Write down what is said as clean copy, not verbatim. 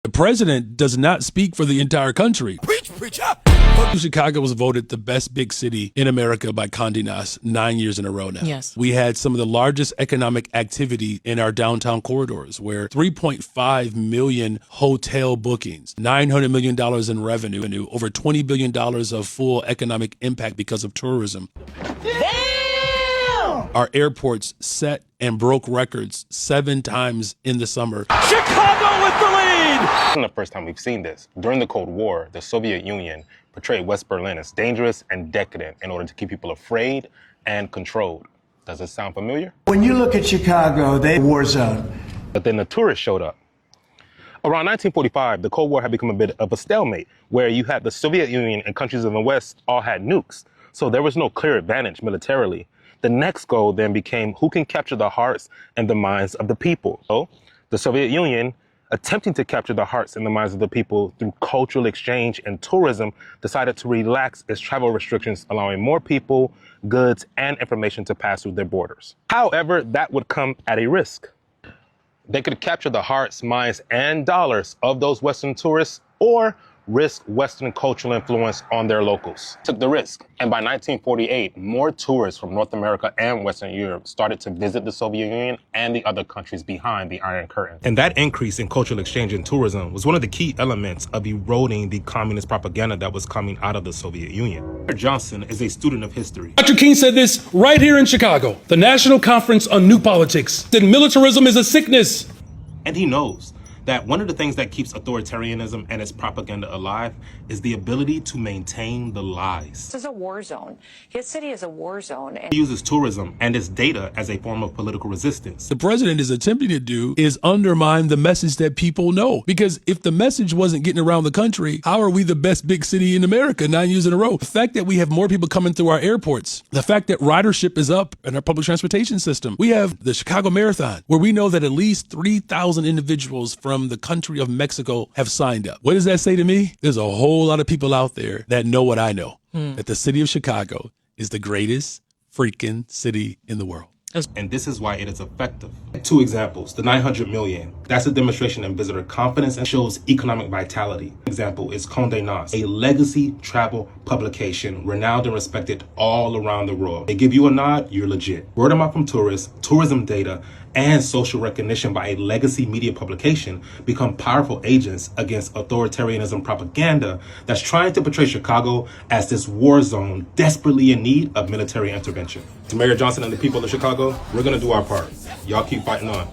The president does not speak for the entire country. Preach, preacher! Chicago was voted the best big city in America by Condé Nast 9 years in a row now. Yes. We had some of the largest economic activity in our downtown corridors, where 3.5 million hotel bookings, $900 million in revenue, over $20 billion of full economic impact because of tourism. Damn! Our airports set and broke records 7 times in the summer. Chicago with the lead! This isn't the first time we've seen this. During the Cold War, the Soviet Union portrayed West Berlin as dangerous and decadent in order to keep people afraid and controlled. Does this sound familiar? When you look at Chicago, they war zone. But then the tourists showed up. Around 1945, the Cold War had become a bit of a stalemate, where you had the Soviet Union and countries in the West all had nukes. So there was no clear advantage militarily. The next goal then became who can capture the hearts and the minds of the people. So the Soviet Union, attempting to capture the hearts and the minds of the people through cultural exchange and tourism, decided to relax its travel restrictions, allowing more people, goods, and information to pass through their borders. However, that would come at a risk. They could capture the hearts, minds, and dollars of those Western tourists, or risk Western cultural influence on their locals. Took the risk, and by 1948, more tourists from North America and Western Europe started to visit the Soviet Union and the other countries behind the Iron Curtain. And that increase in cultural exchange and tourism was one of the key elements of eroding the communist propaganda that was coming out of the Soviet Union. Johnson is a student of history. Dr. King said this right here in Chicago, the National Conference on New Politics, that militarism is a sickness. And he knows that one of the things that keeps authoritarianism and its propaganda alive is the ability to maintain the lies. This is a war zone. His city is a war zone. He uses tourism and its data as a form of political resistance. The president is attempting to do is undermine the message that people know. Because if the message wasn't getting around the country, how are we the best big city in America 9 years in a row? The fact that we have more people coming through our airports, the fact that ridership is up in our public transportation system. We have the Chicago Marathon, where we know that at least 3,000 individuals from the country of Mexico have signed up. What does that say to me? There's a whole lot of people out there that know what I know, that the city of Chicago is the greatest freaking city in the world. And this is why it is effective. 2 examples, the 900 million. That's a demonstration in visitor confidence and shows economic vitality. Example is Condé Nast, a legacy travel publication renowned and respected all around the world. They give you a nod, you're legit. Word of mouth from tourists, tourism data, and social recognition by a legacy media publication become powerful agents against authoritarianism propaganda that's trying to portray Chicago as this war zone desperately in need of military intervention. To Mayor Johnson and the people of Chicago, we're gonna do our part. Y'all keep fighting on.